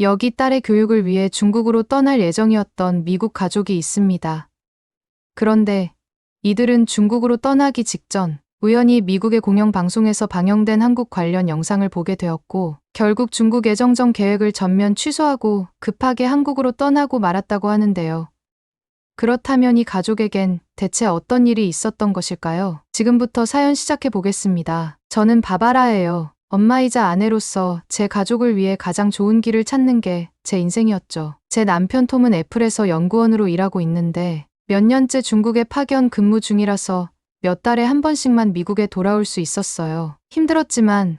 여기 딸의 교육을 위해 중국으로 떠날 예정이었던 미국 가족이 있습니다. 그런데 이들은 중국으로 떠나기 직전 우연히 미국의 공영방송에서 방영된 한국 관련 영상을 보게 되었고 결국 중국 예정전 계획을 전면 취소하고 급하게 한국으로 떠나고 말았다고 하는데요. 그렇다면 이 가족에겐 대체 어떤 일이 있었던 것일까요? 지금부터 사연 시작해 보겠습니다. 저는 바바라예요. 엄마이자 아내로서 제 가족을 위해 가장 좋은 길을 찾는 게 제 인생이었죠. 제 남편 톰은 애플에서 연구원으로 일하고 있는데 몇 년째 중국에 파견 근무 중이라서 몇 달에 한 번씩만 미국에 돌아올 수 있었어요. 힘들었지만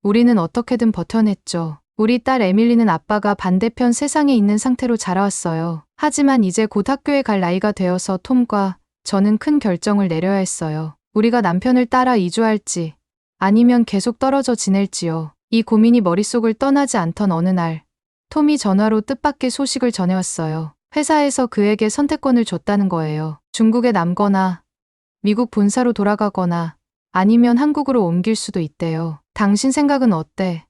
우리는 어떻게든 버텨냈죠. 우리 딸 에밀리는 아빠가 반대편 세상에 있는 상태로 자라왔어요. 하지만 이제 곧 학교에 갈 나이가 되어서 톰과 저는 큰 결정을 내려야 했어요. 우리가 남편을 따라 이주할지 아니면 계속 떨어져 지낼지요. 이 고민이 머릿속을 떠나지 않던 어느 날 톰이 전화로 뜻밖의 소식을 전해왔어요. 회사에서 그에게 선택권을 줬다는 거예요. 중국에 남거나 미국 본사로 돌아가거나 아니면 한국으로 옮길 수도 있대요. 당신 생각은 어때?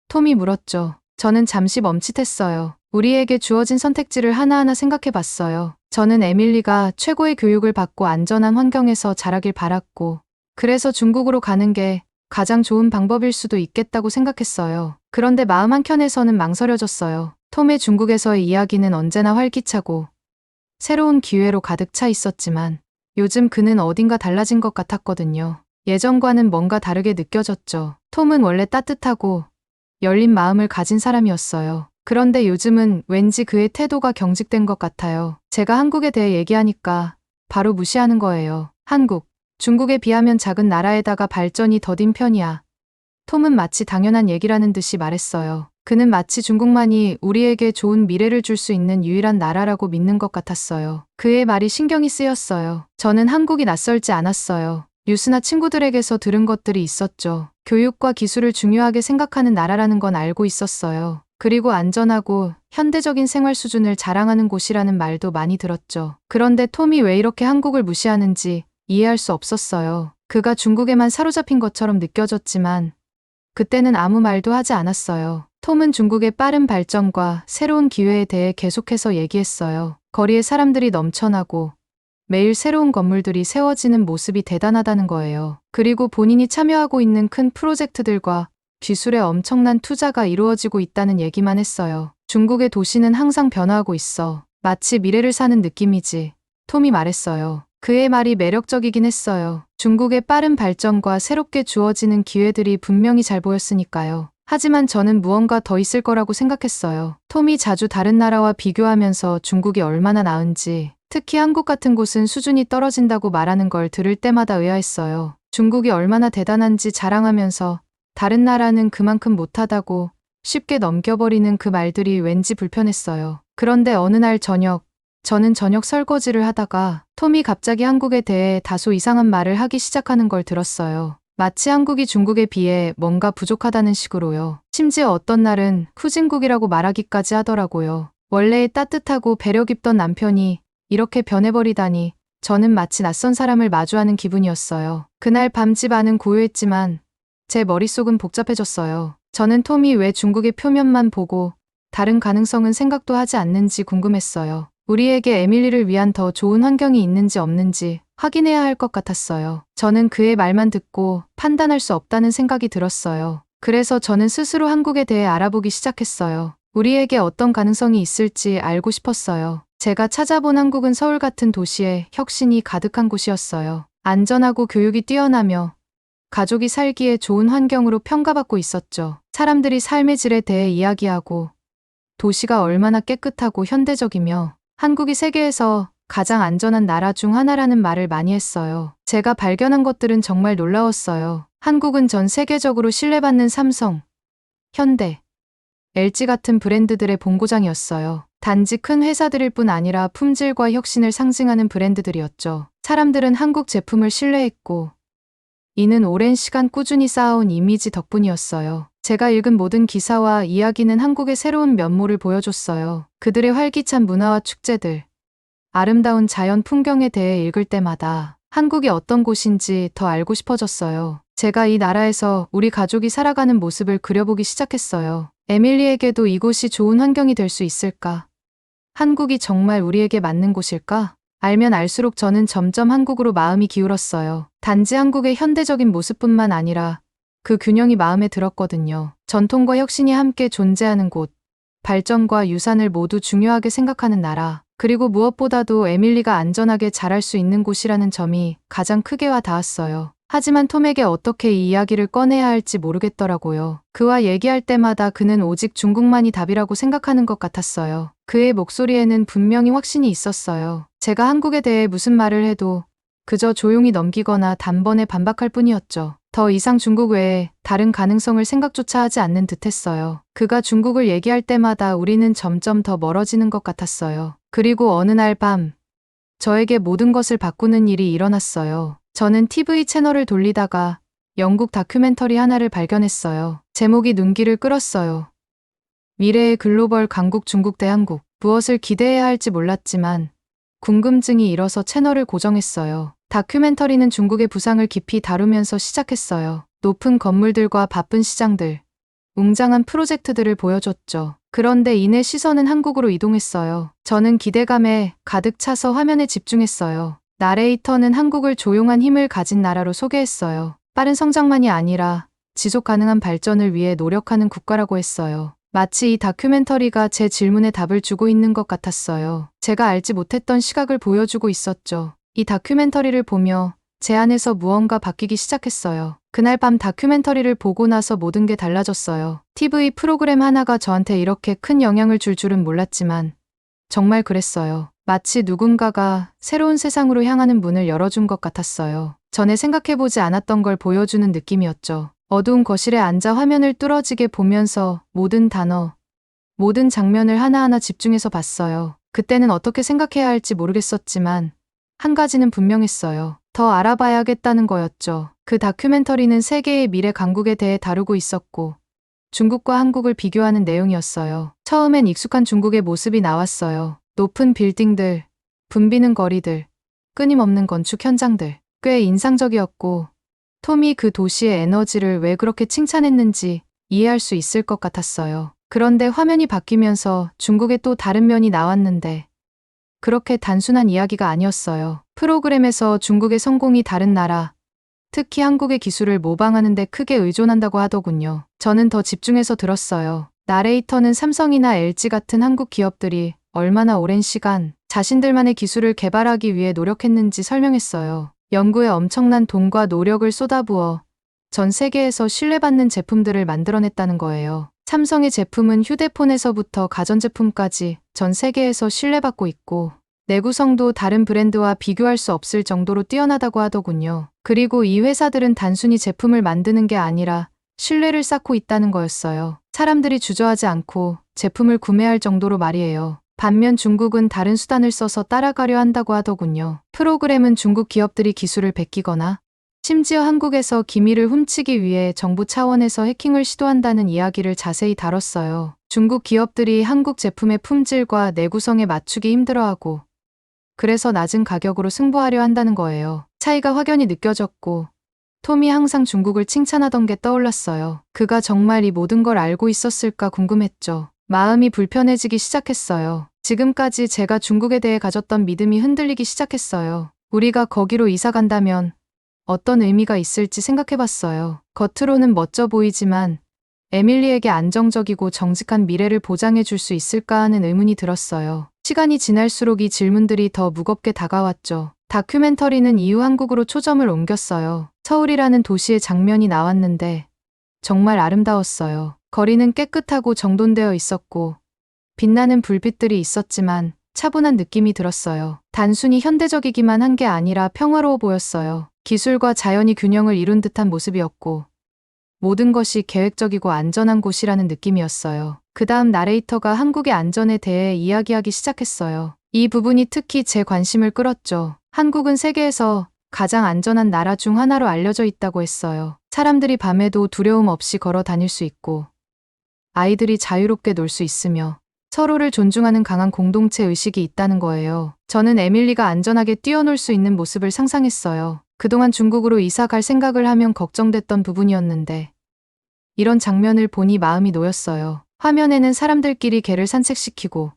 톰이 물었죠. 저는 잠시 멈칫했어요. 우리에게 주어진 선택지를 하나하나 생각해 봤어요. 저는 에밀리가 최고의 교육을 받고 안전한 환경에서 자라길 바랐고, 그래서 중국으로 가는 게 가장 좋은 방법일 수도 있겠다고 생각했어요. 그런데 마음 한켠에서는 망설여졌어요. 톰의 중국에서의 이야기는 언제나 활기차고 새로운 기회로 가득 차 있었지만 요즘 그는 어딘가 달라진 것 같았거든요. 예전과는 뭔가 다르게 느껴졌죠. 톰은 원래 따뜻하고 열린 마음을 가진 사람이었어요. 그런데 요즘은 왠지 그의 태도가 경직된 것 같아요. 제가 한국에 대해 얘기하니까 바로 무시하는 거예요. 한국, 중국에 비하면 작은 나라에다가 발전이 더딘 편이야. 톰은 마치 당연한 얘기라는 듯이 말했어요. 그는 마치 중국만이 우리에게 좋은 미래를 줄 수 있는 유일한 나라라고 믿는 것 같았어요. 그의 말이 신경이 쓰였어요. 저는 한국이 낯설지 않았어요. 뉴스나 친구들에게서 들은 것들이 있었죠. 교육과 기술을 중요하게 생각하는 나라라는 건 알고 있었어요. 그리고 안전하고 현대적인 생활 수준을 자랑하는 곳이라는 말도 많이 들었죠. 그런데 톰이 왜 이렇게 한국을 무시하는지 이해할 수 없었어요. 그가 중국에만 사로잡힌 것처럼 느껴졌지만 그때는 아무 말도 하지 않았어요. 톰은 중국의 빠른 발전과 새로운 기회에 대해 계속해서 얘기했어요. 거리에 사람들이 넘쳐나고 매일 새로운 건물들이 세워지는 모습이 대단하다는 거예요. 그리고 본인이 참여하고 있는 큰 프로젝트들과 기술에 엄청난 투자가 이루어지고 있다는 얘기만 했어요. 중국의 도시는 항상 변화하고 있어. 마치 미래를 사는 느낌이지. 톰이 말했어요. 그의 말이 매력적이긴 했어요. 중국의 빠른 발전과 새롭게 주어지는 기회들이 분명히 잘 보였으니까요. 하지만 저는 무언가 더 있을 거라고 생각했어요. 톰이 자주 다른 나라와 비교하면서 중국이 얼마나 나은지, 특히 한국 같은 곳은 수준이 떨어진다고 말하는 걸 들을 때마다 의아했어요. 중국이 얼마나 대단한지 자랑하면서 다른 나라는 그만큼 못하다고 쉽게 넘겨버리는 그 말들이 왠지 불편했어요. 그런데 어느 날 저는 저녁 설거지를 하다가 톰이 갑자기 한국에 대해 다소 이상한 말을 하기 시작하는 걸 들었어요. 마치 한국이 중국에 비해 뭔가 부족하다는 식으로요. 심지어 어떤 날은 후진국이라고 말하기까지 하더라고요. 원래 따뜻하고 배려 깊던 남편이 이렇게 변해버리다니 저는 마치 낯선 사람을 마주하는 기분이었어요. 그날 밤 집 안은 고요했지만 제 머릿속은 복잡해졌어요. 저는 톰이 왜 중국의 표면만 보고 다른 가능성은 생각도 하지 않는지 궁금했어요. 우리에게 에밀리를 위한 더 좋은 환경이 있는지 없는지 확인해야 할 것 같았어요. 저는 그의 말만 듣고 판단할 수 없다는 생각이 들었어요. 그래서 저는 스스로 한국에 대해 알아보기 시작했어요. 우리에게 어떤 가능성이 있을지 알고 싶었어요. 제가 찾아본 한국은 서울 같은 도시에 혁신이 가득한 곳이었어요. 안전하고 교육이 뛰어나며 가족이 살기에 좋은 환경으로 평가받고 있었죠. 사람들이 삶의 질에 대해 이야기하고 도시가 얼마나 깨끗하고 현대적이며 한국이 세계에서 가장 안전한 나라 중 하나라는 말을 많이 했어요. 제가 발견한 것들은 정말 놀라웠어요. 한국은 전 세계적으로 신뢰받는 삼성, 현대, LG 같은 브랜드들의 본고장이었어요. 단지 큰 회사들일 뿐 아니라 품질과 혁신을 상징하는 브랜드들이었죠. 사람들은 한국 제품을 신뢰했고 이는 오랜 시간 꾸준히 쌓아온 이미지 덕분이었어요. 제가 읽은 모든 기사와 이야기는 한국의 새로운 면모를 보여줬어요. 그들의 활기찬 문화와 축제들, 아름다운 자연 풍경에 대해 읽을 때마다 한국이 어떤 곳인지 더 알고 싶어졌어요. 제가 이 나라에서 우리 가족이 살아가는 모습을 그려보기 시작했어요. 에밀리에게도 이곳이 좋은 환경이 될 수 있을까? 한국이 정말 우리에게 맞는 곳일까? 알면 알수록 저는 점점 한국으로 마음이 기울었어요. 단지 한국의 현대적인 모습뿐만 아니라 그 균형이 마음에 들었거든요. 전통과 혁신이 함께 존재하는 곳, 발전과 유산을 모두 중요하게 생각하는 나라, 그리고 무엇보다도 에밀리가 안전하게 자랄 수 있는 곳이라는 점이 가장 크게 와 닿았어요. 하지만 톰에게 어떻게 이 이야기를 꺼내야 할지 모르겠더라고요. 그와 얘기할 때마다 그는 오직 중국만이 답이라고 생각하는 것 같았어요. 그의 목소리에는 분명히 확신이 있었어요. 제가 한국에 대해 무슨 말을 해도 그저 조용히 넘기거나 단번에 반박할 뿐이었죠. 더 이상 중국 외에 다른 가능성을 생각조차 하지 않는 듯했어요. 그가 중국을 얘기할 때마다 우리는 점점 더 멀어지는 것 같았어요. 그리고 어느 날 밤, 저에게 모든 것을 바꾸는 일이 일어났어요. 저는 TV 채널을 돌리다가 영국 다큐멘터리 하나를 발견했어요. 제목이 눈길을 끌었어요. 미래의 글로벌 강국 중국 대 한국. 무엇을 기대해야 할지 몰랐지만 궁금증이 일어서 채널을 고정했어요. 다큐멘터리는 중국의 부상을 깊이 다루면서 시작했어요. 높은 건물들과 바쁜 시장들, 웅장한 프로젝트들을 보여줬죠. 그런데 이내 시선은 한국으로 이동했어요. 저는 기대감에 가득 차서 화면에 집중했어요. 나레이터는 한국을 조용한 힘을 가진 나라로 소개했어요. 빠른 성장만이 아니라 지속 가능한 발전을 위해 노력하는 국가라고 했어요. 마치 이 다큐멘터리가 제 질문에 답을 주고 있는 것 같았어요. 제가 알지 못했던 시각을 보여주고 있었죠. 이 다큐멘터리를 보며 제 안에서 무언가 바뀌기 시작했어요. 그날 밤 다큐멘터리를 보고 나서 모든 게 달라졌어요. TV 프로그램 하나가 저한테 이렇게 큰 영향을 줄 줄은 몰랐지만 정말 그랬어요. 마치 누군가가 새로운 세상으로 향하는 문을 열어준 것 같았어요. 전에 생각해보지 않았던 걸 보여주는 느낌이었죠. 어두운 거실에 앉아 화면을 뚫어지게 보면서 모든 단어, 모든 장면을 하나하나 집중해서 봤어요. 그때는 어떻게 생각해야 할지 모르겠었지만 한 가지는 분명했어요. 더 알아봐야겠다는 거였죠. 그 다큐멘터리는 세계의 미래 강국에 대해 다루고 있었고 중국과 한국을 비교하는 내용이었어요. 처음엔 익숙한 중국의 모습이 나왔어요. 높은 빌딩들, 붐비는 거리들, 끊임없는 건축 현장들. 꽤 인상적이었고 톰이 그 도시의 에너지를 왜 그렇게 칭찬했는지 이해할 수 있을 것 같았어요. 그런데 화면이 바뀌면서 중국의 또 다른 면이 나왔는데 그렇게 단순한 이야기가 아니었어요. 프로그램에서 중국의 성공이 다른 나라, 특히 한국의 기술을 모방하는 데 크게 의존한다고 하더군요. 저는 더 집중해서 들었어요. 나레이터는 삼성이나 LG 같은 한국 기업들이 얼마나 오랜 시간 자신들만의 기술을 개발하기 위해 노력했는지 설명했어요. 연구에 엄청난 돈과 노력을 쏟아부어 전 세계에서 신뢰받는 제품들을 만들어냈다는 거예요. 삼성의 제품은 휴대폰에서부터 가전제품까지 전 세계에서 신뢰받고 있고 내구성도 다른 브랜드와 비교할 수 없을 정도로 뛰어나다고 하더군요. 그리고 이 회사들은 단순히 제품을 만드는 게 아니라 신뢰를 쌓고 있다는 거였어요. 사람들이 주저하지 않고 제품을 구매할 정도로 말이에요. 반면 중국은 다른 수단을 써서 따라가려 한다고 하더군요. 프로그램은 중국 기업들이 기술을 베끼거나 심지어 한국에서 기밀을 훔치기 위해 정부 차원에서 해킹을 시도한다는 이야기를 자세히 다뤘어요. 중국 기업들이 한국 제품의 품질과 내구성에 맞추기 힘들어하고 그래서 낮은 가격으로 승부하려 한다는 거예요. 차이가 확연히 느껴졌고 톰이 항상 중국을 칭찬하던 게 떠올랐어요. 그가 정말 이 모든 걸 알고 있었을까 궁금했죠. 마음이 불편해지기 시작했어요. 지금까지 제가 중국에 대해 가졌던 믿음이 흔들리기 시작했어요. 우리가 거기로 이사 간다면 어떤 의미가 있을지 생각해봤어요. 겉으로는 멋져 보이지만 에밀리에게 안정적이고 정직한 미래를 보장해 줄 수 있을까 하는 의문이 들었어요. 시간이 지날수록 이 질문들이 더 무겁게 다가왔죠. 다큐멘터리는 이후 한국으로 초점을 옮겼어요. 서울이라는 도시의 장면이 나왔는데 정말 아름다웠어요. 거리는 깨끗하고 정돈되어 있었고 빛나는 불빛들이 있었지만 차분한 느낌이 들었어요. 단순히 현대적이기만 한 게 아니라 평화로워 보였어요. 기술과 자연이 균형을 이룬 듯한 모습이었고 모든 것이 계획적이고 안전한 곳이라는 느낌이었어요. 그 다음 나레이터가 한국의 안전에 대해 이야기하기 시작했어요. 이 부분이 특히 제 관심을 끌었죠. 한국은 세계에서 가장 안전한 나라 중 하나로 알려져 있다고 했어요. 사람들이 밤에도 두려움 없이 걸어 다닐 수 있고 아이들이 자유롭게 놀 수 있으며 서로를 존중하는 강한 공동체 의식이 있다는 거예요. 저는 에밀리가 안전하게 뛰어놀 수 있는 모습을 상상했어요. 그동안 중국으로 이사 갈 생각을 하면 걱정됐던 부분이었는데 이런 장면을 보니 마음이 놓였어요. 화면에는 사람들끼리 개를 산책시키고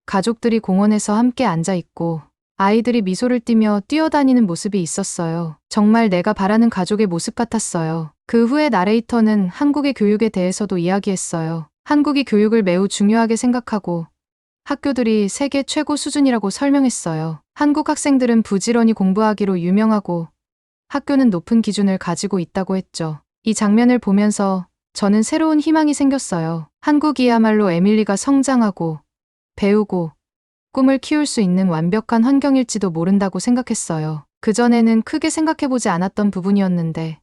가족들이 공원에서 함께 앉아 있고 아이들이 미소를 띠며 뛰어다니는 모습이 있었어요. 정말 내가 바라는 가족의 모습 같았어요. 그 후에 나레이터는 한국의 교육에 대해서도 이야기했어요. 한국이 교육을 매우 중요하게 생각하고 학교들이 세계 최고 수준이라고 설명했어요. 한국 학생들은 부지런히 공부하기로 유명하고 학교는 높은 기준을 가지고 있다고 했죠. 이 장면을 보면서 저는 새로운 희망이 생겼어요. 한국이야말로 에밀리가 성장하고 배우고 꿈을 키울 수 있는 완벽한 환경일지도 모른다고 생각했어요. 그전에는 크게 생각해보지 않았던 부분이었는데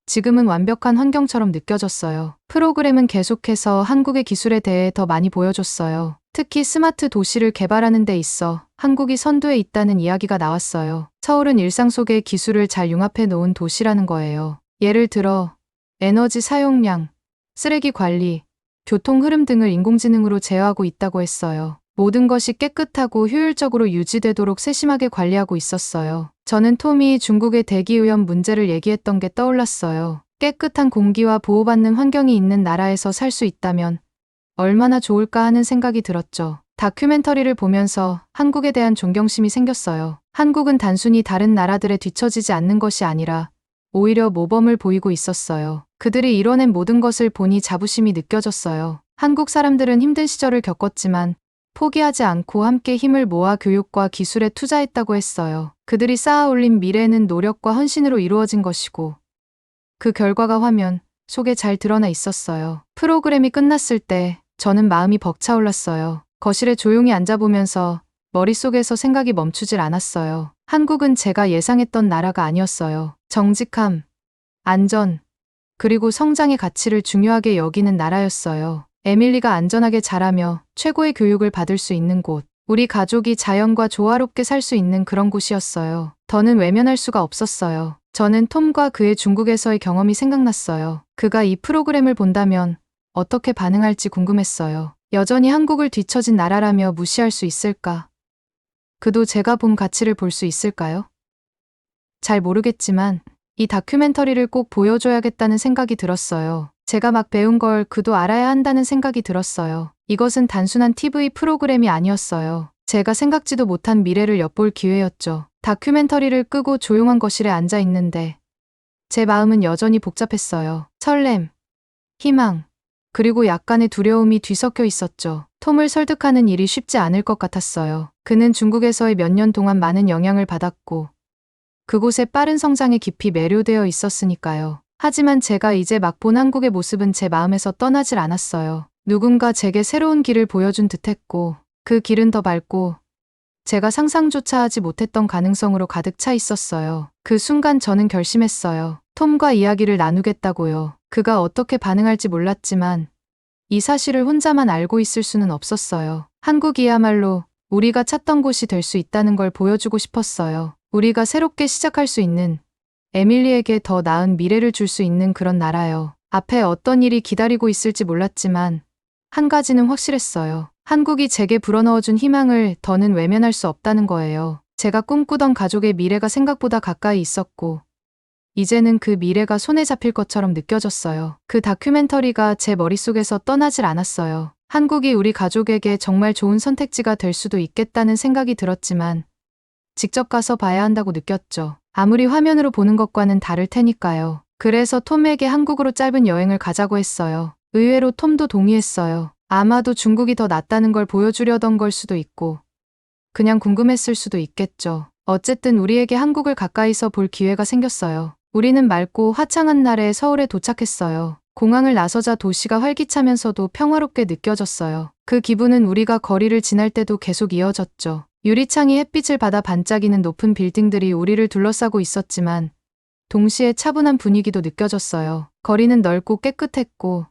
지금은 완벽한 환경처럼 느껴졌어요. 프로그램은 계속해서 한국의 기술에 대해 더 많이 보여줬어요. 특히 스마트 도시를 개발하는 데 있어 한국이 선두에 있다는 이야기가 나왔어요. 서울은 일상 속의 기술을 잘 융합해 놓은 도시라는 거예요. 예를 들어 에너지 사용량, 쓰레기 관리, 교통 흐름 등을 인공지능으로 제어하고 있다고 했어요. 모든 것이 깨끗하고 효율적으로 유지되도록 세심하게 관리하고 있었어요. 저는 톰이 중국의 대기오염 문제를 얘기했던 게 떠올랐어요. 깨끗한 공기와 보호받는 환경이 있는 나라에서 살 수 있다면 얼마나 좋을까 하는 생각이 들었죠. 다큐멘터리를 보면서 한국에 대한 존경심이 생겼어요. 한국은 단순히 다른 나라들에 뒤처지지 않는 것이 아니라 오히려 모범을 보이고 있었어요. 그들이 이뤄낸 모든 것을 보니 자부심이 느껴졌어요. 한국 사람들은 힘든 시절을 겪었지만 포기하지 않고 함께 힘을 모아 교육과 기술에 투자했다고 했어요. 그들이 쌓아 올린 미래는 노력과 헌신으로 이루어진 것이고 그 결과가 화면 속에 잘 드러나 있었어요. 프로그램이 끝났을 때 저는 마음이 벅차올랐어요. 거실에 조용히 앉아보면서 머릿속에서 생각이 멈추질 않았어요. 한국은 제가 예상했던 나라가 아니었어요. 정직함, 안전, 그리고 성장의 가치를 중요하게 여기는 나라였어요. 에밀리가 안전하게 자라며 최고의 교육을 받을 수 있는 곳, 우리 가족이 자연과 조화롭게 살 수 있는 그런 곳이었어요. 더는 외면할 수가 없었어요. 저는 톰과 그의 중국에서의 경험이 생각났어요. 그가 이 프로그램을 본다면 어떻게 반응할지 궁금했어요. 여전히 한국을 뒤처진 나라라며 무시할 수 있을까? 그도 제가 본 가치를 볼 수 있을까요? 잘 모르겠지만 이 다큐멘터리를 꼭 보여줘야겠다는 생각이 들었어요. 제가 막 배운 걸 그도 알아야 한다는 생각이 들었어요. 이것은 단순한 TV 프로그램이 아니었어요. 제가 생각지도 못한 미래를 엿볼 기회였죠. 다큐멘터리를 끄고 조용한 거실에 앉아 있는데 제 마음은 여전히 복잡했어요. 설렘, 희망, 그리고 약간의 두려움이 뒤섞여 있었죠. 톰을 설득하는 일이 쉽지 않을 것 같았어요. 그는 중국에서의 몇 년 동안 많은 영향을 받았고 그곳의 빠른 성장에 깊이 매료되어 있었으니까요. 하지만 제가 이제 막 본 한국의 모습은 제 마음에서 떠나질 않았어요. 누군가 제게 새로운 길을 보여준 듯했고 그 길은 더 밝고 제가 상상조차 하지 못했던 가능성으로 가득 차 있었어요. 그 순간 저는 결심했어요. 톰과 이야기를 나누겠다고요. 그가 어떻게 반응할지 몰랐지만 이 사실을 혼자만 알고 있을 수는 없었어요. 한국이야말로 우리가 찾던 곳이 될 수 있다는 걸 보여주고 싶었어요. 우리가 새롭게 시작할 수 있는, 에밀리에게 더 나은 미래를 줄 수 있는 그런 나라요. 앞에 어떤 일이 기다리고 있을지 몰랐지만 한 가지는 확실했어요. 한국이 제게 불어넣어준 희망을 더는 외면할 수 없다는 거예요. 제가 꿈꾸던 가족의 미래가 생각보다 가까이 있었고 이제는 그 미래가 손에 잡힐 것처럼 느껴졌어요. 그 다큐멘터리가 제 머릿속에서 떠나질 않았어요. 한국이 우리 가족에게 정말 좋은 선택지가 될 수도 있겠다는 생각이 들었지만 직접 가서 봐야 한다고 느꼈죠. 아무리 화면으로 보는 것과는 다를 테니까요. 그래서 톰에게 한국으로 짧은 여행을 가자고 했어요. 의외로 톰도 동의했어요. 아마도 중국이 더 낫다는 걸 보여주려던 걸 수도 있고 그냥 궁금했을 수도 있겠죠. 어쨌든 우리에게 한국을 가까이서 볼 기회가 생겼어요. 우리는 맑고 화창한 날에 서울에 도착했어요. 공항을 나서자 도시가 활기차면서도 평화롭게 느껴졌어요. 그 기분은 우리가 거리를 지날 때도 계속 이어졌죠. 유리창이 햇빛을 받아 반짝이는 높은 빌딩들이 우리를 둘러싸고 있었지만 동시에 차분한 분위기도 느껴졌어요. 거리는 넓고 깨끗했고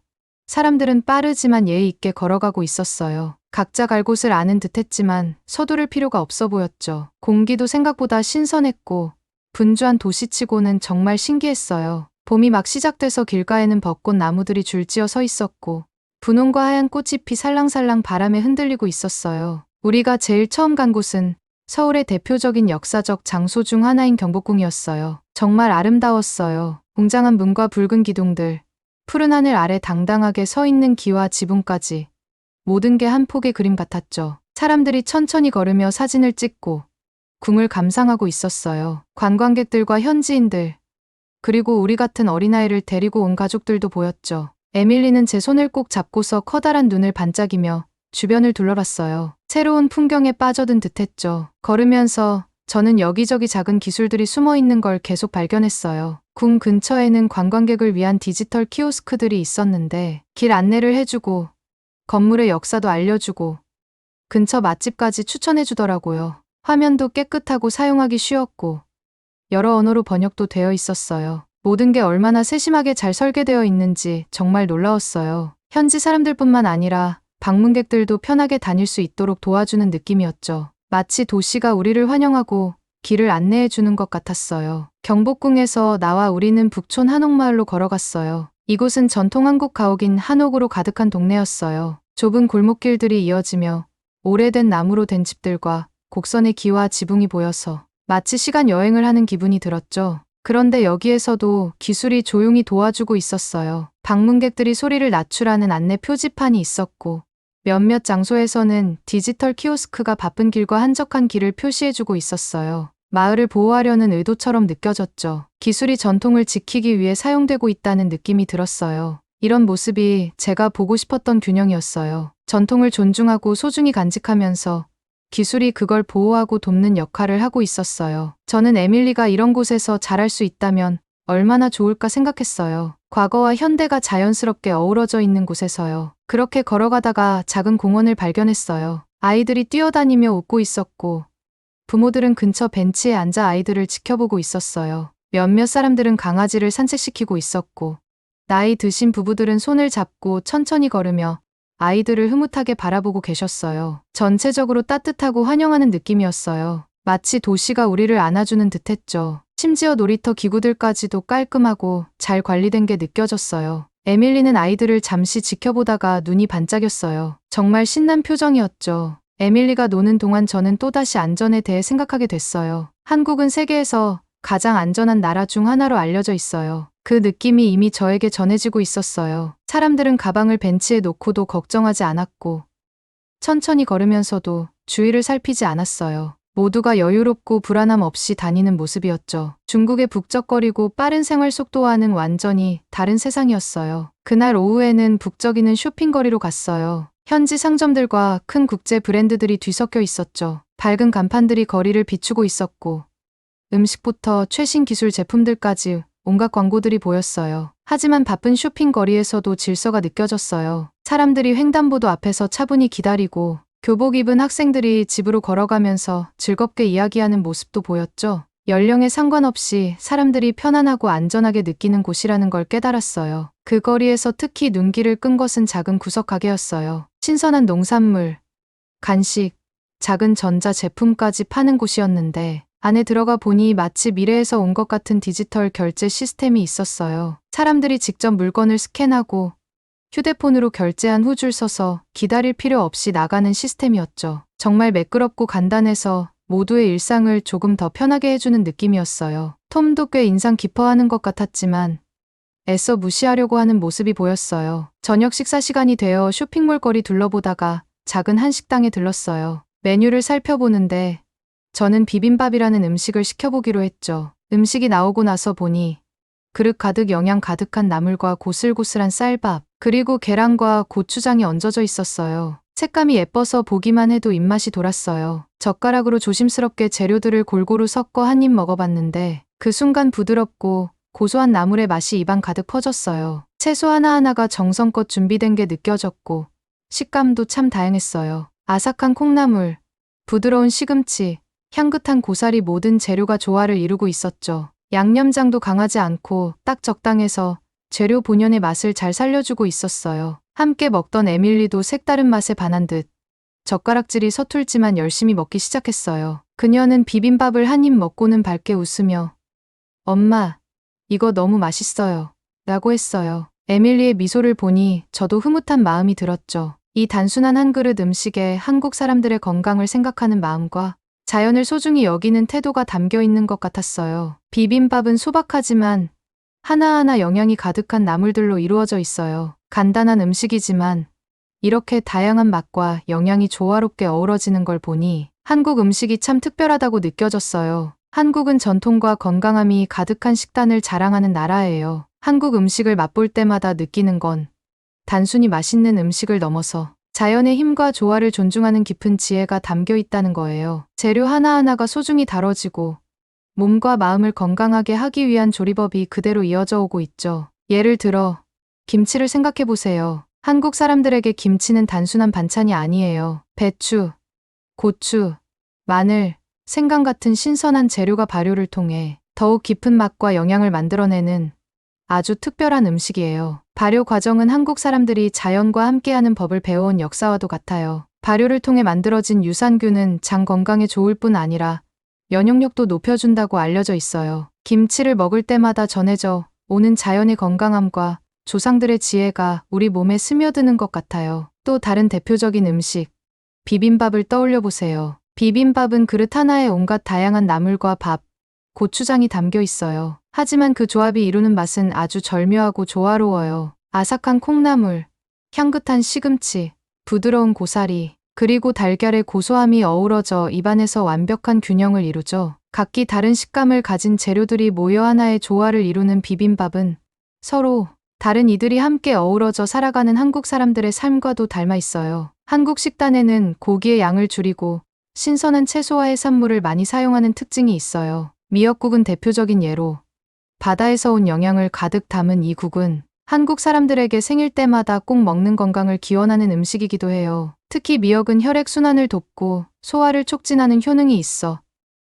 사람들은 빠르지만 예의 있게 걸어가고 있었어요. 각자 갈 곳을 아는 듯했지만 서두를 필요가 없어 보였죠. 공기도 생각보다 신선했고 분주한 도시치고는 정말 신기했어요. 봄이 막 시작돼서 길가에는 벚꽃 나무들이 줄지어 서 있었고 분홍과 하얀 꽃잎이 살랑살랑 바람에 흔들리고 있었어요. 우리가 제일 처음 간 곳은 서울의 대표적인 역사적 장소 중 하나인 경복궁이었어요. 정말 아름다웠어요. 웅장한 문과 붉은 기둥들, 푸른 하늘 아래 당당하게 서 있는 기와 지붕까지 모든 게 한 폭의 그림 같았죠. 사람들이 천천히 걸으며 사진을 찍고 궁을 감상하고 있었어요. 관광객들과 현지인들, 그리고 우리 같은 어린아이를 데리고 온 가족들도 보였죠. 에밀리는 제 손을 꼭 잡고서 커다란 눈을 반짝이며 주변을 둘러봤어요. 새로운 풍경에 빠져든 듯했죠. 걸으면서 저는 여기저기 작은 기술들이 숨어 있는 걸 계속 발견했어요. 궁 근처에는 관광객을 위한 디지털 키오스크들이 있었는데 길 안내를 해주고 건물의 역사도 알려주고 근처 맛집까지 추천해주더라고요. 화면도 깨끗하고 사용하기 쉬웠고 여러 언어로 번역도 되어 있었어요. 모든 게 얼마나 세심하게 잘 설계되어 있는지 정말 놀라웠어요. 현지 사람들뿐만 아니라 방문객들도 편하게 다닐 수 있도록 도와주는 느낌이었죠. 마치 도시가 우리를 환영하고 길을 안내해 주는 것 같았어요. 경복궁에서 나와 우리는 북촌 한옥마을로 걸어갔어요. 이곳은 전통 한국 가옥인 한옥으로 가득한 동네였어요. 좁은 골목길들이 이어지며 오래된 나무로 된 집들과 곡선의 기와 지붕이 보여서 마치 시간 여행을 하는 기분이 들었죠. 그런데 여기에서도 기술이 조용히 도와주고 있었어요. 방문객들이 소리를 낮추라는 안내 표지판이 있었고 몇몇 장소에서는 디지털 키오스크가 바쁜 길과 한적한 길을 표시해주고 있었어요. 마을을 보호하려는 의도처럼 느껴졌죠. 기술이 전통을 지키기 위해 사용되고 있다는 느낌이 들었어요. 이런 모습이 제가 보고 싶었던 균형이었어요. 전통을 존중하고 소중히 간직하면서 기술이 그걸 보호하고 돕는 역할을 하고 있었어요. 저는 에밀리가 이런 곳에서 자랄 수 있다면 얼마나 좋을까 생각했어요. 과거와 현대가 자연스럽게 어우러져 있는 곳에서요. 그렇게 걸어가다가 작은 공원을 발견했어요. 아이들이 뛰어다니며 웃고 있었고 부모들은 근처 벤치에 앉아 아이들을 지켜보고 있었어요. 몇몇 사람들은 강아지를 산책시키고 있었고 나이 드신 부부들은 손을 잡고 천천히 걸으며 아이들을 흐뭇하게 바라보고 계셨어요. 전체적으로 따뜻하고 환영하는 느낌이었어요. 마치 도시가 우리를 안아주는 듯했죠. 심지어 놀이터 기구들까지도 깔끔하고 잘 관리된 게 느껴졌어요. 에밀리는 아이들을 잠시 지켜보다가 눈이 반짝였어요. 정말 신난 표정이었죠. 에밀리가 노는 동안 저는 또다시 안전에 대해 생각하게 됐어요. 한국은 세계에서 가장 안전한 나라 중 하나로 알려져 있어요. 그 느낌이 이미 저에게 전해지고 있었어요. 사람들은 가방을 벤치에 놓고도 걱정하지 않았고 천천히 걸으면서도 주위를 살피지 않았어요. 모두가 여유롭고 불안함 없이 다니는 모습이었죠. 중국의 북적거리고 빠른 생활 속도와는 완전히 다른 세상이었어요. 그날 오후에는 북적이는 쇼핑거리로 갔어요. 현지 상점들과 큰 국제 브랜드들이 뒤섞여 있었죠. 밝은 간판들이 거리를 비추고 있었고 음식부터 최신 기술 제품들까지 온갖 광고들이 보였어요. 하지만 바쁜 쇼핑거리에서도 질서가 느껴졌어요. 사람들이 횡단보도 앞에서 차분히 기다리고 교복 입은 학생들이 집으로 걸어가면서 즐겁게 이야기하는 모습도 보였죠. 연령에 상관없이 사람들이 편안하고 안전하게 느끼는 곳이라는 걸 깨달았어요. 그 거리에서 특히 눈길을 끈 것은 작은 구석 가게였어요. 신선한 농산물, 간식, 작은 전자 제품까지 파는 곳이었는데 안에 들어가 보니 마치 미래에서 온 것 같은 디지털 결제 시스템이 있었어요. 사람들이 직접 물건을 스캔하고 휴대폰으로 결제한 후 줄 서서 기다릴 필요 없이 나가는 시스템이었죠. 정말 매끄럽고 간단해서 모두의 일상을 조금 더 편하게 해주는 느낌이었어요. 톰도 꽤 인상 깊어하는 것 같았지만 애써 무시하려고 하는 모습이 보였어요. 저녁 식사 시간이 되어 쇼핑몰 거리 둘러보다가 작은 한식당에 들렀어요. 메뉴를 살펴보는데 저는 비빔밥이라는 음식을 시켜보기로 했죠. 음식이 나오고 나서 보니 그릇 가득 영양 가득한 나물과 고슬고슬한 쌀밥, 그리고 계란과 고추장이 얹어져 있었어요. 색감이 예뻐서 보기만 해도 입맛이 돌았어요. 젓가락으로 조심스럽게 재료들을 골고루 섞어 한 입 먹어봤는데 그 순간 부드럽고 고소한 나물의 맛이 입안 가득 퍼졌어요. 채소 하나하나가 정성껏 준비된 게 느껴졌고 식감도 참 다양했어요. 아삭한 콩나물, 부드러운 시금치, 향긋한 고사리 모든 재료가 조화를 이루고 있었죠. 양념장도 강하지 않고 딱 적당해서 재료 본연의 맛을 잘 살려주고 있었어요. 함께 먹던 에밀리도 색다른 맛에 반한 듯 젓가락질이 서툴지만 열심히 먹기 시작했어요. 그녀는 비빔밥을 한 입 먹고는 밝게 웃으며 엄마, 이거 너무 맛있어요. 라고 했어요. 에밀리의 미소를 보니 저도 흐뭇한 마음이 들었죠. 이 단순한 한 그릇 음식에 한국 사람들의 건강을 생각하는 마음과 자연을 소중히 여기는 태도가 담겨 있는 것 같았어요. 비빔밥은 소박하지만 하나하나 영양이 가득한 나물들로 이루어져 있어요. 간단한 음식이지만 이렇게 다양한 맛과 영양이 조화롭게 어우러지는 걸 보니 한국 음식이 참 특별하다고 느껴졌어요. 한국은 전통과 건강함이 가득한 식단을 자랑하는 나라예요. 한국 음식을 맛볼 때마다 느끼는 건 단순히 맛있는 음식을 넘어서 자연의 힘과 조화를 존중하는 깊은 지혜가 담겨 있다는 거예요. 재료 하나하나가 소중히 다뤄지고 몸과 마음을 건강하게 하기 위한 조리법이 그대로 이어져 오고 있죠. 예를 들어 김치를 생각해 보세요. 한국 사람들에게 김치는 단순한 반찬이 아니에요. 배추, 고추, 마늘, 생강 같은 신선한 재료가 발효를 통해 더욱 깊은 맛과 영양을 만들어내는 아주 특별한 음식이에요. 발효 과정은 한국 사람들이 자연과 함께하는 법을 배워온 역사와도 같아요. 발효를 통해 만들어진 유산균은 장 건강에 좋을 뿐 아니라 면역력도 높여준다고 알려져 있어요. 김치를 먹을 때마다 전해져 오는 자연의 건강함과 조상들의 지혜가 우리 몸에 스며드는 것 같아요. 또 다른 대표적인 음식, 비빔밥을 떠올려 보세요. 비빔밥은 그릇 하나에 온갖 다양한 나물과 밥, 고추장이 담겨 있어요. 하지만 그 조합이 이루는 맛은 아주 절묘하고 조화로워요. 아삭한 콩나물, 향긋한 시금치, 부드러운 고사리, 그리고 달걀의 고소함이 어우러져 입안에서 완벽한 균형을 이루죠. 각기 다른 식감을 가진 재료들이 모여 하나의 조화를 이루는 비빔밥은 서로 다른 이들이 함께 어우러져 살아가는 한국 사람들의 삶과도 닮아 있어요. 한국 식단에는 고기의 양을 줄이고 신선한 채소와 해산물을 많이 사용하는 특징이 있어요. 미역국은 대표적인 예로 바다에서 온 영양을 가득 담은 이 국은 한국 사람들에게 생일 때마다 꼭 먹는 건강을 기원하는 음식이기도 해요. 특히 미역은 혈액순환을 돕고 소화를 촉진하는 효능이 있어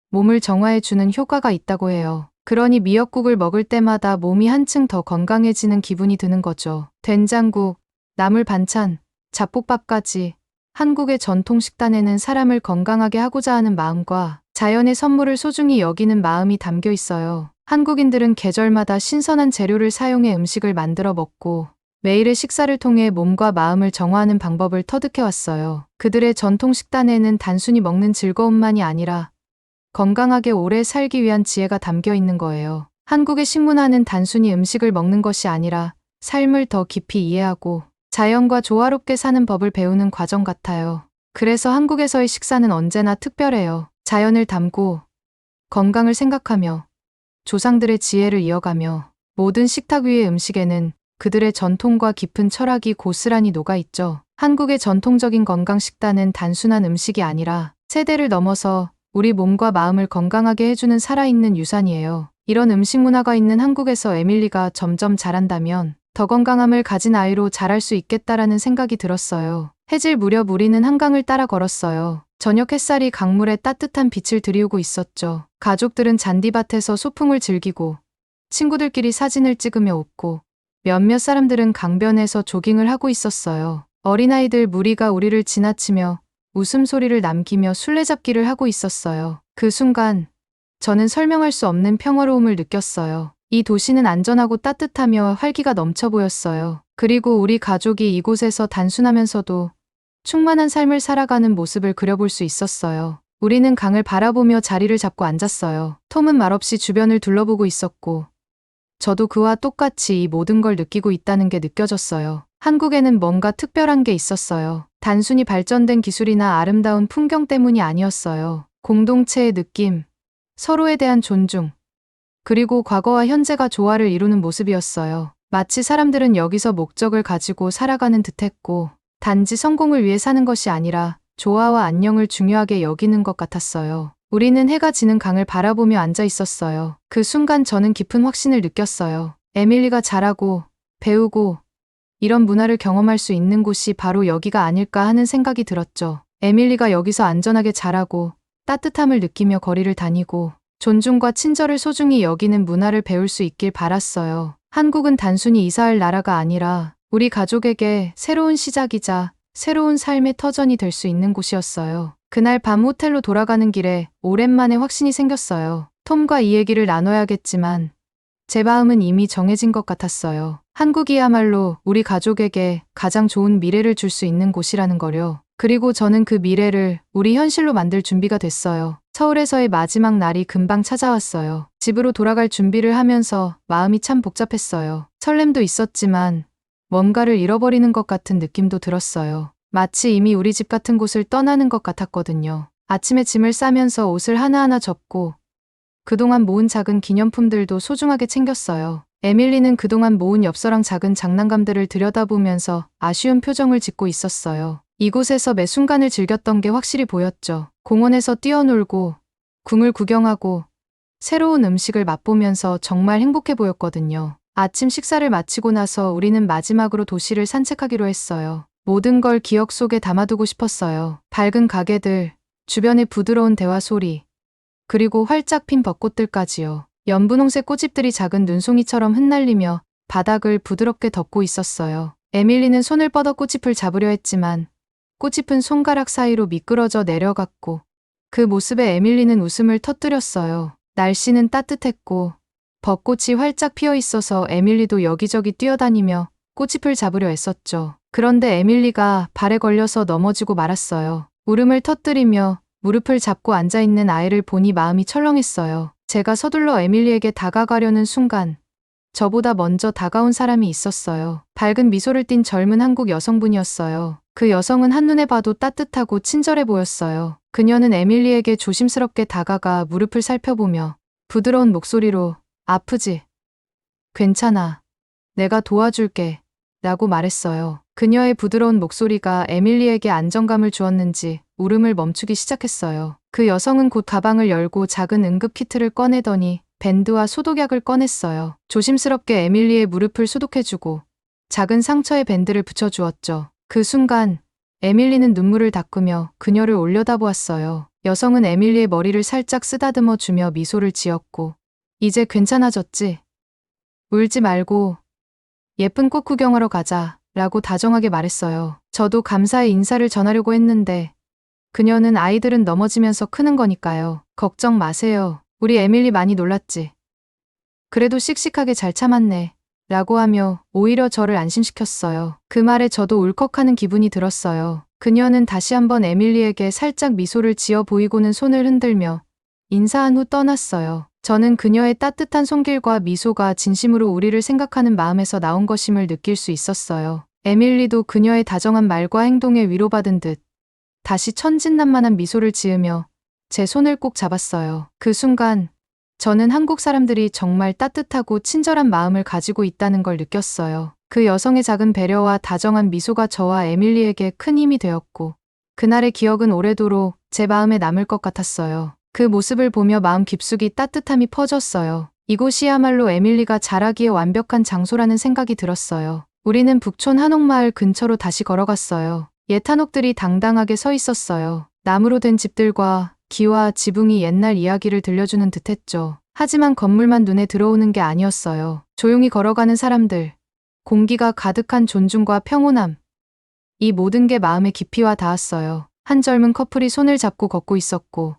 몸을 정화해주는 효과가 있다고 해요. 그러니 미역국을 먹을 때마다 몸이 한층 더 건강해지는 기분이 드는 거죠. 된장국, 나물 반찬, 잡곡밥까지 한국의 전통 식단에는 사람을 건강하게 하고자 하는 마음과 자연의 선물을 소중히 여기는 마음이 담겨 있어요. 한국인들은 계절마다 신선한 재료를 사용해 음식을 만들어 먹고 매일의 식사를 통해 몸과 마음을 정화하는 방법을 터득해 왔어요. 그들의 전통 식단에는 단순히 먹는 즐거움만이 아니라 건강하게 오래 살기 위한 지혜가 담겨 있는 거예요. 한국의 식문화는 단순히 음식을 먹는 것이 아니라 삶을 더 깊이 이해하고 자연과 조화롭게 사는 법을 배우는 과정 같아요. 그래서 한국에서의 식사는 언제나 특별해요. 자연을 담고 건강을 생각하며 조상들의 지혜를 이어가며 모든 식탁 위의 음식에는 그들의 전통과 깊은 철학이 고스란히 녹아있죠. 한국의 전통적인 건강 식단은 단순한 음식이 아니라 세대를 넘어서 우리 몸과 마음을 건강하게 해주는 살아있는 유산이에요. 이런 음식 문화가 있는 한국에서 에밀리가 점점 자란다면 더 건강함을 가진 아이로 자랄 수 있겠다라는 생각이 들었어요. 해질 무렵 우리는 한강을 따라 걸었어요. 저녁 햇살이 강물에 따뜻한 빛을 들이우고 있었죠. 가족들은 잔디밭에서 소풍을 즐기고 친구들끼리 사진을 찍으며 웃고 몇몇 사람들은 강변에서 조깅을 하고 있었어요. 어린아이들 무리가 우리를 지나치며 웃음소리를 남기며 술래잡기를 하고 있었어요. 그 순간 저는 설명할 수 없는 평화로움을 느꼈어요. 이 도시는 안전하고 따뜻하며 활기가 넘쳐 보였어요. 그리고 우리 가족이 이곳에서 단순하면서도 충만한 삶을 살아가는 모습을 그려볼 수 있었어요. 우리는 강을 바라보며 자리를 잡고 앉았어요. 톰은 말없이 주변을 둘러보고 있었고 저도 그와 똑같이 이 모든 걸 느끼고 있다는 게 느껴졌어요. 한국에는 뭔가 특별한 게 있었어요. 단순히 발전된 기술이나 아름다운 풍경 때문이 아니었어요. 공동체의 느낌, 서로에 대한 존중, 그리고 과거와 현재가 조화를 이루는 모습이었어요. 마치 사람들은 여기서 목적을 가지고 살아가는 듯했고 단지 성공을 위해 사는 것이 아니라 조화와 안녕을 중요하게 여기는 것 같았어요. 우리는 해가 지는 강을 바라보며 앉아 있었어요. 그 순간 저는 깊은 확신을 느꼈어요. 에밀리가 자라고 배우고 이런 문화를 경험할 수 있는 곳이 바로 여기가 아닐까 하는 생각이 들었죠. 에밀리가 여기서 안전하게 자라고 따뜻함을 느끼며 거리를 다니고 존중과 친절을 소중히 여기는 문화를 배울 수 있길 바랐어요. 한국은 단순히 이사할 나라가 아니라 우리 가족에게 새로운 시작이자 새로운 삶의 터전이 될 수 있는 곳이었어요. 그날 밤 호텔로 돌아가는 길에 오랜만에 확신이 생겼어요. 톰과 이 얘기를 나눠야겠지만 제 마음은 이미 정해진 것 같았어요. 한국이야말로 우리 가족에게 가장 좋은 미래를 줄 수 있는 곳이라는 거요. 그리고 저는 그 미래를 우리 현실로 만들 준비가 됐어요. 서울에서의 마지막 날이 금방 찾아왔어요. 집으로 돌아갈 준비를 하면서 마음이 참 복잡했어요. 설렘도 있었지만 뭔가를 잃어버리는 것 같은 느낌도 들었어요. 마치 이미 우리 집 같은 곳을 떠나는 것 같았거든요. 아침에 짐을 싸면서 옷을 하나하나 접고 그동안 모은 작은 기념품들도 소중하게 챙겼어요. 에밀리는 그동안 모은 엽서랑 작은 장난감들을 들여다보면서 아쉬운 표정을 짓고 있었어요. 이곳에서 매 순간을 즐겼던 게 확실히 보였죠. 공원에서 뛰어놀고 궁을 구경하고 새로운 음식을 맛보면서 정말 행복해 보였거든요. 아침 식사를 마치고 나서 우리는 마지막으로 도시를 산책하기로 했어요. 모든 걸 기억 속에 담아두고 싶었어요. 밝은 가게들, 주변의 부드러운 대화 소리, 그리고 활짝 핀 벚꽃들까지요. 연분홍색 꽃잎들이 작은 눈송이처럼 흩날리며 바닥을 부드럽게 덮고 있었어요. 에밀리는 손을 뻗어 꽃잎을 잡으려 했지만 꽃잎은 손가락 사이로 미끄러져 내려갔고 그 모습에 에밀리는 웃음을 터뜨렸어요. 날씨는 따뜻했고 벚꽃이 활짝 피어 있어서 에밀리도 여기저기 뛰어다니며 꽃잎을 잡으려 애썼죠. 그런데 에밀리가 발에 걸려서 넘어지고 말았어요. 울음을 터뜨리며 무릎을 잡고 앉아있는 아이를 보니 마음이 철렁했어요. 제가 서둘러 에밀리에게 다가가려는 순간 저보다 먼저 다가온 사람이 있었어요. 밝은 미소를 띤 젊은 한국 여성분이었어요. 그 여성은 한눈에 봐도 따뜻하고 친절해 보였어요. 그녀는 에밀리에게 조심스럽게 다가가 무릎을 살펴보며 부드러운 목소리로 아프지? 괜찮아. 내가 도와줄게. 라고 말했어요. 그녀의 부드러운 목소리가 에밀리에게 안정감을 주었는지 울음을 멈추기 시작했어요. 그 여성은 곧 가방을 열고 작은 응급키트를 꺼내더니 밴드와 소독약을 꺼냈어요. 조심스럽게 에밀리의 무릎을 소독해주고 작은 상처에 밴드를 붙여주었죠. 그 순간 에밀리는 눈물을 닦으며 그녀를 올려다보았어요. 여성은 에밀리의 머리를 살짝 쓰다듬어 주며 미소를 지었고 이제 괜찮아졌지? 울지 말고 예쁜 꽃 구경하러 가자 라고 다정하게 말했어요. 저도 감사의 인사를 전하려고 했는데 그녀는 아이들은 넘어지면서 크는 거니까요. 걱정 마세요. 우리 에밀리 많이 놀랐지? 그래도 씩씩하게 잘 참았네. 라고 하며 오히려 저를 안심시켰어요. 그 말에 저도 울컥하는 기분이 들었어요. 그녀는 다시 한번 에밀리에게 살짝 미소를 지어 보이고는 손을 흔들며 인사한 후 떠났어요. 저는 그녀의 따뜻한 손길과 미소가 진심으로 우리를 생각하는 마음에서 나온 것임을 느낄 수 있었어요. 에밀리도 그녀의 다정한 말과 행동에 위로받은 듯 다시 천진난만한 미소를 지으며 제 손을 꼭 잡았어요. 그 순간 저는 한국 사람들이 정말 따뜻하고 친절한 마음을 가지고 있다는 걸 느꼈어요. 그 여성의 작은 배려와 다정한 미소가 저와 에밀리에게 큰 힘이 되었고 그날의 기억은 오래도록 제 마음에 남을 것 같았어요. 그 모습을 보며 마음 깊숙이 따뜻함이 퍼졌어요. 이곳이야말로 에밀리가 자라기에 완벽한 장소라는 생각이 들었어요. 우리는 북촌 한옥마을 근처로 다시 걸어갔어요. 옛 한옥들이 당당하게 서 있었어요. 나무로 된 집들과 기와 지붕이 옛날 이야기를 들려주는 듯했죠. 하지만 건물만 눈에 들어오는 게 아니었어요. 조용히 걸어가는 사람들, 공기가 가득한 존중과 평온함. 이 모든 게 마음에 깊이 와 닿았어요. 한 젊은 커플이 손을 잡고 걷고 있었고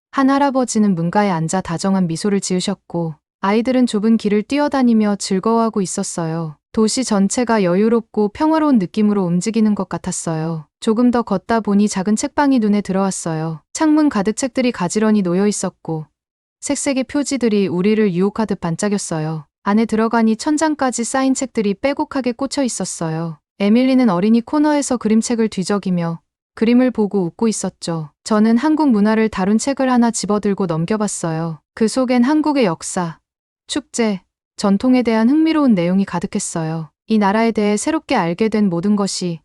한 할아버지는 문가에 앉아 다정한 미소를 지으셨고 아이들은 좁은 길을 뛰어다니며 즐거워하고 있었어요. 도시 전체가 여유롭고 평화로운 느낌으로 움직이는 것 같았어요. 조금 더 걷다 보니 작은 책방이 눈에 들어왔어요. 창문 가득 책들이 가지런히 놓여 있었고 색색의 표지들이 우리를 유혹하듯 반짝였어요. 안에 들어가니 천장까지 쌓인 책들이 빼곡하게 꽂혀 있었어요. 에밀리는 어린이 코너에서 그림책을 뒤적이며 그림을 보고 웃고 있었죠. 저는 한국 문화를 다룬 책을 하나 집어들고 넘겨봤어요. 그 속엔 한국의 역사, 축제, 전통에 대한 흥미로운 내용이 가득했어요. 이 나라에 대해 새롭게 알게 된 모든 것이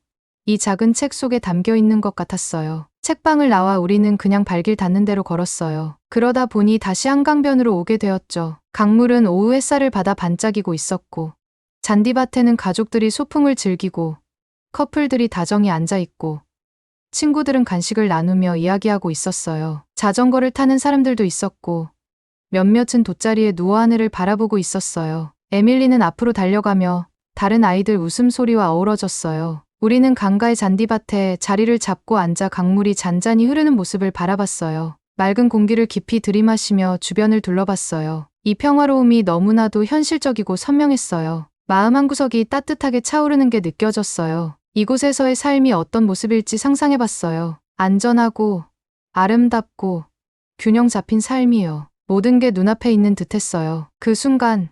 이 작은 책 속에 담겨 있는 것 같았어요. 책방을 나와 우리는 그냥 발길 닿는 대로 걸었어요. 그러다 보니 다시 한강변으로 오게 되었죠. 강물은 오후 햇살을 받아 반짝이고 있었고 잔디밭에는 가족들이 소풍을 즐기고 커플들이 다정히 앉아있고 친구들은 간식을 나누며 이야기하고 있었어요. 자전거를 타는 사람들도 있었고 몇몇은 돗자리에 누워 하늘을 바라보고 있었어요. 에밀리는 앞으로 달려가며 다른 아이들 웃음소리와 어우러졌어요. 우리는 강가의 잔디밭에 자리를 잡고 앉아 강물이 잔잔히 흐르는 모습을 바라봤어요. 맑은 공기를 깊이 들이마시며 주변을 둘러봤어요. 이 평화로움이 너무나도 현실적이고 선명했어요. 마음 한구석이 따뜻하게 차오르는 게 느껴졌어요. 이곳에서의 삶이 어떤 모습일지 상상해봤어요. 안전하고 아름답고 균형 잡힌 삶이요. 모든 게 눈앞에 있는 듯했어요. 그 순간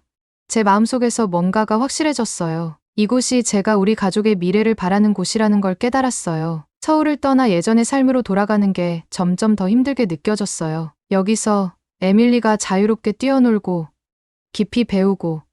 제 마음속에서 뭔가가 확실해졌어요. 이곳이 제가 우리 가족의 미래를 바라는 곳이라는 걸 깨달았어요. 서울을 떠나 예전의 삶으로 돌아가는 게 점점 더 힘들게 느껴졌어요. 여기서 에밀리가 자유롭게 뛰어놀고 깊이 배우고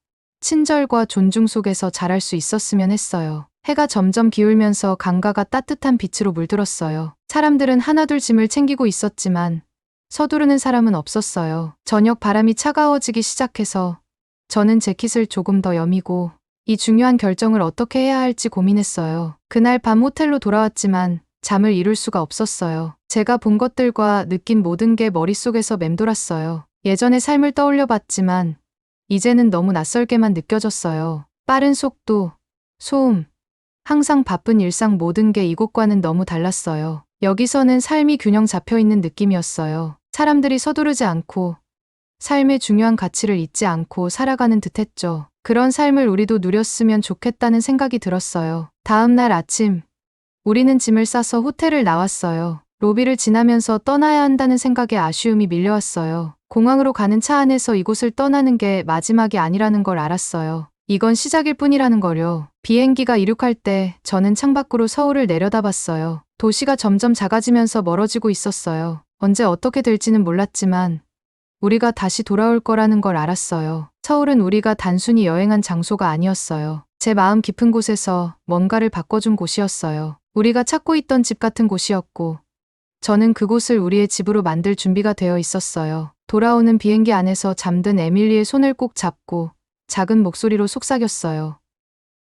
친절과 존중 속에서 자랄 수 있었으면 했어요. 해가 점점 기울면서 강가가 따뜻한 빛으로 물들었어요. 사람들은 하나둘 짐을 챙기고 있었지만 서두르는 사람은 없었어요. 저녁 바람이 차가워지기 시작해서 저는 재킷을 조금 더 여미고 이 중요한 결정을 어떻게 해야 할지 고민했어요. 그날 밤 호텔로 돌아왔지만 잠을 이룰 수가 없었어요. 제가 본 것들과 느낀 모든 게 머릿속에서 맴돌았어요. 예전의 삶을 떠올려 봤지만 이제는 너무 낯설게만 느껴졌어요. 빠른 속도, 소음, 항상 바쁜 일상 모든 게 이곳과는 너무 달랐어요. 여기서는 삶이 균형 잡혀 있는 느낌이었어요. 사람들이 서두르지 않고 삶의 중요한 가치를 잊지 않고 살아가는 듯했죠. 그런 삶을 우리도 누렸으면 좋겠다는 생각이 들었어요. 다음 날 아침, 우리는 짐을 싸서 호텔을 나왔어요. 로비를 지나면서 떠나야 한다는 생각에 아쉬움이 밀려왔어요. 공항으로 가는 차 안에서 이곳을 떠나는 게 마지막이 아니라는 걸 알았어요. 이건 시작일 뿐이라는 거요. 비행기가 이륙할 때 저는 창밖으로 서울을 내려다봤어요. 도시가 점점 작아지면서 멀어지고 있었어요. 언제 어떻게 될지는 몰랐지만 우리가 다시 돌아올 거라는 걸 알았어요. 서울은 우리가 단순히 여행한 장소가 아니었어요. 제 마음 깊은 곳에서 뭔가를 바꿔준 곳이었어요. 우리가 찾고 있던 집 같은 곳이었고 저는 그곳을 우리의 집으로 만들 준비가 되어 있었어요. 돌아오는 비행기 안에서 잠든 에밀리의 손을 꼭 잡고 작은 목소리로 속삭였어요.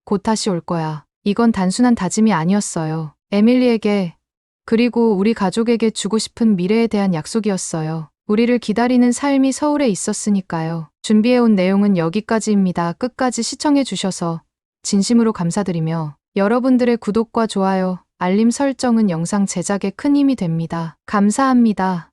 곧 다시 올 거야. 이건 단순한 다짐이 아니었어요. 에밀리에게 그리고 우리 가족에게 주고 싶은 미래에 대한 약속이었어요. 우리를 기다리는 삶이 서울에 있었으니까요. 준비해온 내용은 여기까지입니다. 끝까지 시청해 주셔서 진심으로 감사드리며 여러분들의 구독과 좋아요, 알림 설정은 영상 제작에 큰 힘이 됩니다. 감사합니다.